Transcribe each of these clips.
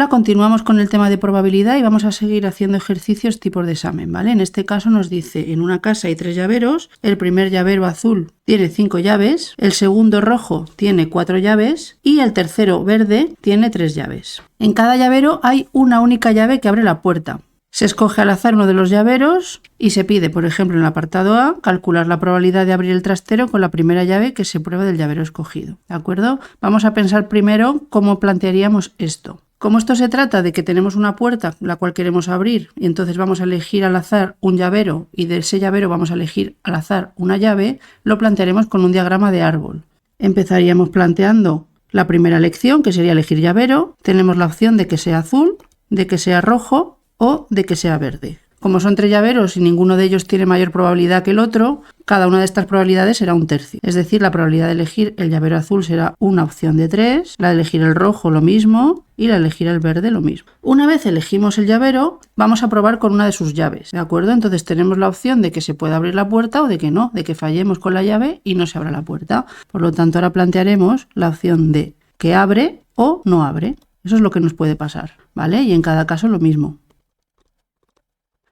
ahora continuamos con el tema de probabilidad y vamos a seguir haciendo ejercicios tipos de examen, ¿vale? En este caso nos dice, en una casa hay 3 llaveros, el primer llavero azul tiene 5 llaves, el segundo rojo tiene 4 llaves y el tercero verde tiene 3 llaves. En cada llavero hay una única llave que abre la puerta. Se escoge al azar uno de los llaveros y se pide, por ejemplo, en el apartado A, calcular la probabilidad de abrir el trastero con la primera llave que se prueba del llavero escogido. ¿De acuerdo? Vamos a pensar primero cómo plantearíamos esto. Como esto se trata de que tenemos una puerta la cual queremos abrir y entonces vamos a elegir al azar un llavero y de ese llavero vamos a elegir al azar una llave, lo plantearemos con un diagrama de árbol. Empezaríamos planteando la primera elección, que sería elegir llavero. Tenemos la opción de que sea azul, de que sea rojo o de que sea verde. Como son 3 llaveros y ninguno de ellos tiene mayor probabilidad que el otro, cada una de estas probabilidades será un tercio. Es decir, la probabilidad de elegir el llavero azul será una opción de 3, la de elegir el rojo lo mismo y la de elegir el verde lo mismo. Una vez elegimos el llavero, vamos a probar con una de sus llaves, ¿de acuerdo? Entonces tenemos la opción de que se pueda abrir la puerta o de que no, de que fallemos con la llave y no se abra la puerta. Por lo tanto, ahora plantearemos la opción de que abre o no abre. Eso es lo que nos puede pasar, ¿vale? Y en cada caso lo mismo.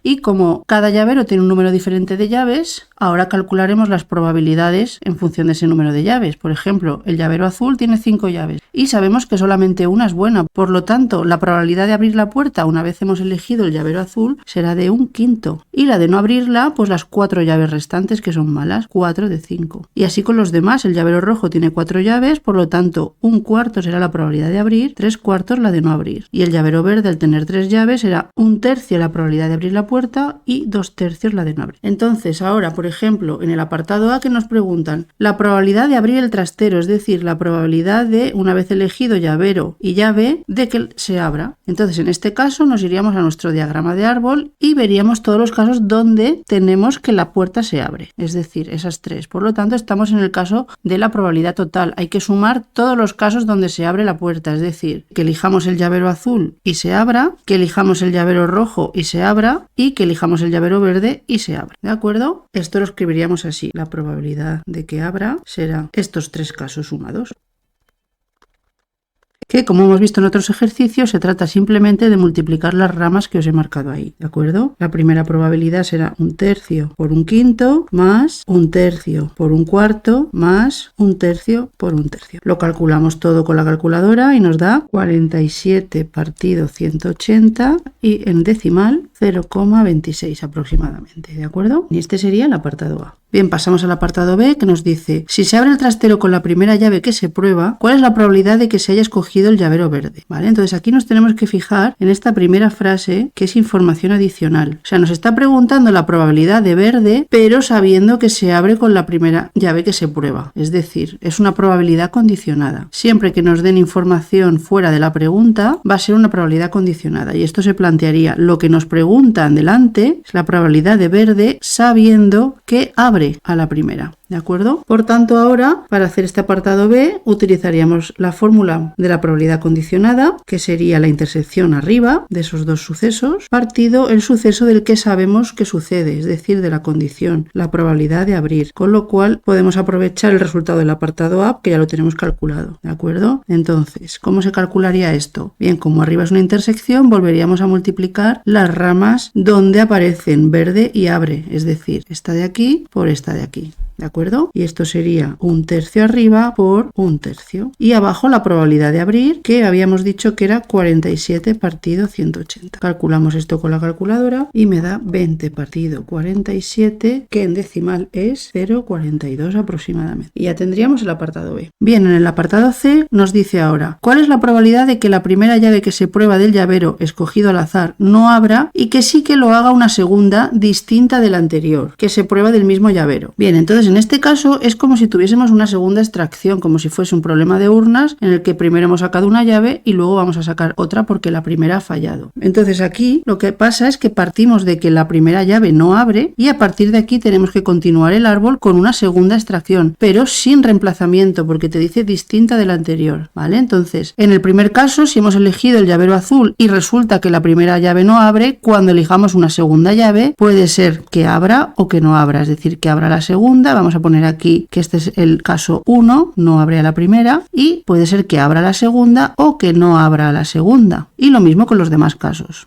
Y como cada llavero tiene un número diferente de llaves, ahora calcularemos las probabilidades en función de ese número de llaves. Por ejemplo, el llavero azul tiene 5 llaves y sabemos que solamente una es buena. Por lo tanto, la probabilidad de abrir la puerta una vez hemos elegido el llavero azul será de 1/5. Y la de no abrirla, pues las 4 llaves restantes que son malas, 4 de 5. Y así con los demás, el llavero rojo tiene 4 llaves, por lo tanto, 1/4 será la probabilidad de abrir, 3/4 la de no abrir. Y el llavero verde, al tener 3 llaves, será 1/3 la probabilidad de abrir la puerta y 2/3 la de no abrir. Entonces ahora, por ejemplo, en el apartado A que nos preguntan la probabilidad de abrir el trastero, es decir, la probabilidad de, una vez elegido llavero y llave, de que se abra. Entonces en este caso nos iríamos a nuestro diagrama de árbol y veríamos todos los casos donde tenemos que la puerta se abre, es decir, esas 3. Por lo tanto, estamos en el caso de la probabilidad total. Hay que sumar todos los casos donde se abre la puerta, es decir, que elijamos el llavero azul y se abra, que elijamos el llavero rojo y se abra y que elijamos el llavero verde y se abre. ¿De acuerdo? Esto lo escribiríamos así. La probabilidad de que abra será estos 3 casos sumados. Que, como hemos visto en otros ejercicios, se trata simplemente de multiplicar las ramas que os he marcado ahí, ¿de acuerdo? La primera probabilidad será 1/3 por 1/5 más 1/3 por 1/4 más 1/3 por 1/3. Lo calculamos todo con la calculadora y nos da 47 partido 180 y en decimal 0,26 aproximadamente, ¿de acuerdo? Y este sería el apartado A. Bien, pasamos al apartado B, que nos dice, si se abre el trastero con la primera llave que se prueba, ¿cuál es la probabilidad de que se haya escogido el llavero verde? ¿Vale? Entonces aquí nos tenemos que fijar en esta primera frase, que es información adicional. O sea, nos está preguntando la probabilidad de verde, pero sabiendo que se abre con la primera llave que se prueba. Es decir, es una probabilidad condicionada. Siempre que nos den información fuera de la pregunta, va a ser una probabilidad condicionada. Y esto se plantearía, lo que nos preguntan delante es la probabilidad de verde sabiendo que abre a la primera. ¿De acuerdo? Por tanto, ahora, para hacer este apartado B, utilizaríamos la fórmula de la probabilidad condicionada, que sería la intersección arriba de esos dos sucesos, partido el suceso del que sabemos que sucede, es decir, de la condición, la probabilidad de abrir. Con lo cual, podemos aprovechar el resultado del apartado A, que ya lo tenemos calculado. ¿De acuerdo? Entonces, ¿cómo se calcularía esto? Bien, como arriba es una intersección, volveríamos a multiplicar las ramas donde aparecen verde y abre, es decir, esta de aquí por esta de aquí. ¿De acuerdo? Y esto sería 1/3 arriba por 1/3. Y abajo la probabilidad de abrir, que habíamos dicho que era 47 partido 180. Calculamos esto con la calculadora y me da 20 partido 47, que en decimal es 0,42 aproximadamente. Y ya tendríamos el apartado B. Bien, en el apartado C nos dice ahora, ¿cuál es la probabilidad de que la primera llave que se prueba del llavero escogido al azar no abra y que sí que lo haga una segunda distinta de la anterior, que se prueba del mismo llavero? Bien, entonces en este caso es como si tuviésemos una segunda extracción, como si fuese un problema de urnas en el que primero hemos sacado una llave y luego vamos a sacar otra porque la primera ha fallado. Entonces aquí lo que pasa es que partimos de que la primera llave no abre y a partir de aquí tenemos que continuar el árbol con una segunda extracción, pero sin reemplazamiento porque te dice distinta de la anterior, ¿vale? Entonces, en el primer caso, si hemos elegido el llavero azul y resulta que la primera llave no abre, cuando elijamos una segunda llave puede ser que abra o que no abra, es decir, que abra la segunda vamos a poner aquí que este es el caso 1, no abre a la primera, y puede ser que abra a la segunda o que no abra a la segunda. Y lo mismo con los demás casos.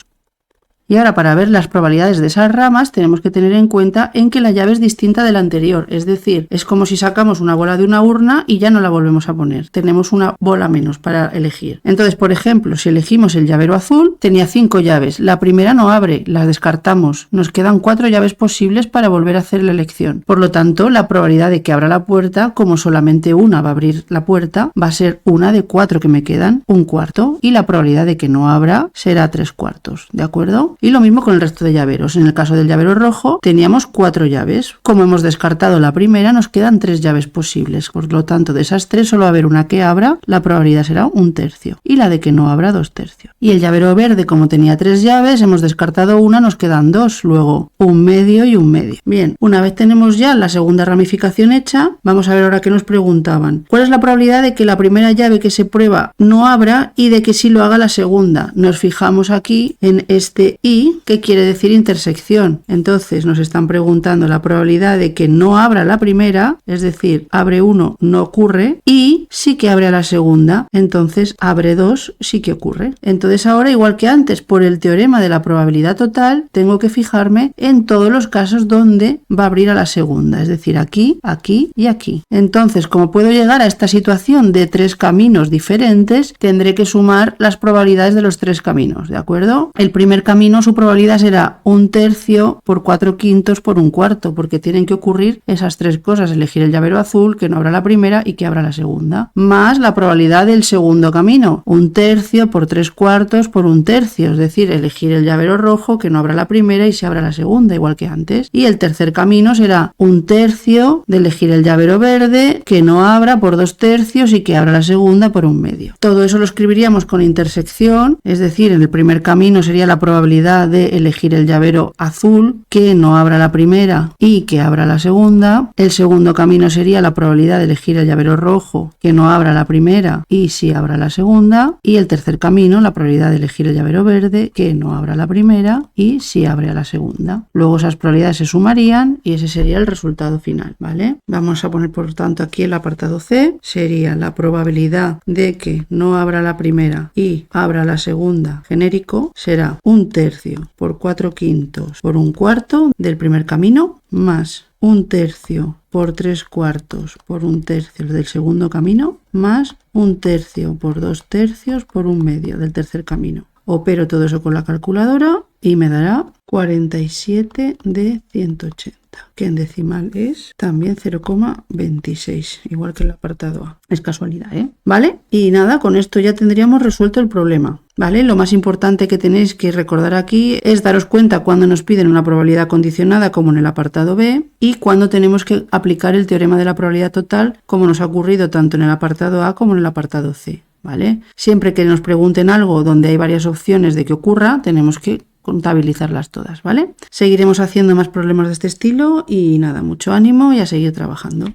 Y ahora para ver las probabilidades de esas ramas tenemos que tener en cuenta en que la llave es distinta de la anterior, es decir, es como si sacamos una bola de una urna y ya no la volvemos a poner, tenemos una bola menos para elegir. Entonces, por ejemplo, si elegimos el llavero azul, tenía 5 llaves, la primera no abre, la descartamos, nos quedan 4 llaves posibles para volver a hacer la elección. Por lo tanto, la probabilidad de que abra la puerta, como solamente una va a abrir la puerta, va a ser una de 4 que me quedan, 1/4, y la probabilidad de que no abra será 3/4, ¿de acuerdo? Y lo mismo con el resto de llaveros. En el caso del llavero rojo teníamos 4 llaves. Como hemos descartado la primera, nos quedan 3 llaves posibles. Por lo tanto, de esas 3 solo va a haber una que abra, la probabilidad será 1/3. Y la de que no abra 2/3. Y el llavero verde, como tenía 3 llaves, hemos descartado una, nos quedan 2. Luego 1/2 y 1/2. Bien, una vez tenemos ya la segunda ramificación hecha, vamos a ver ahora qué nos preguntaban. ¿Cuál es la probabilidad de que la primera llave que se prueba no abra y de que sí lo haga la segunda? Nos fijamos aquí en este I, que quiere decir intersección. Entonces nos están preguntando la probabilidad de que no abra la primera, es decir, abre 1, no ocurre, y sí que abre a la segunda, entonces abre 2, sí que ocurre. Entonces ahora, igual que antes, por el teorema de la probabilidad total, tengo que fijarme en todos los casos donde va a abrir a la segunda, es decir, aquí, aquí y aquí. Entonces, como puedo llegar a esta situación de 3 caminos diferentes, tendré que sumar las probabilidades de los 3 caminos, ¿de acuerdo? El primer camino, su probabilidad será 1/3 por 4/5 por 1/4, porque tienen que ocurrir esas 3 cosas, elegir el llavero azul, que no abra la primera y que abra la segunda, más la probabilidad del segundo camino, 1/3 por 3/4 por 1/3, es decir, elegir el llavero rojo, que no abra la primera y se abra la segunda, igual que antes. Y el tercer camino será 1/3 de elegir el llavero verde, que no abra por 2/3 y que abra la segunda por 1/2. Todo eso lo escribiríamos con intersección, es decir, en el primer camino sería la probabilidad de elegir el llavero azul, que no abra la primera y que abra la segunda. El segundo camino sería la probabilidad de elegir el llavero rojo, que no abra la primera y sí abra la segunda. Y el tercer camino, la probabilidad de elegir el llavero verde, que no abra la primera y sí abre a la segunda. Luego esas probabilidades se sumarían y ese sería el resultado final, ¿vale? Vamos a poner, por tanto, aquí el apartado C, sería la probabilidad de que no abra la primera y abra la segunda, genérico, será 1/3 por 4/5 por 1/4 del primer camino, más 1/3 por 3/4 por 1/3 del segundo camino, más 1/3 por 2/3 por 1/2 del tercer camino. Opero todo eso con la calculadora y me dará 47 de 180, que en decimal es también 0,26, igual que el apartado A. Es casualidad, ¿eh? ¿Vale? Y nada, con esto ya tendríamos resuelto el problema, ¿vale? Lo más importante que tenéis que recordar aquí es daros cuenta cuando nos piden una probabilidad condicionada, como en el apartado B, y cuando tenemos que aplicar el teorema de la probabilidad total, como nos ha ocurrido tanto en el apartado A como en el apartado C, ¿vale? Siempre que nos pregunten algo donde hay varias opciones de que ocurra, tenemos que contabilizarlas todas, ¿vale? Seguiremos haciendo más problemas de este estilo y nada, mucho ánimo y a seguir trabajando.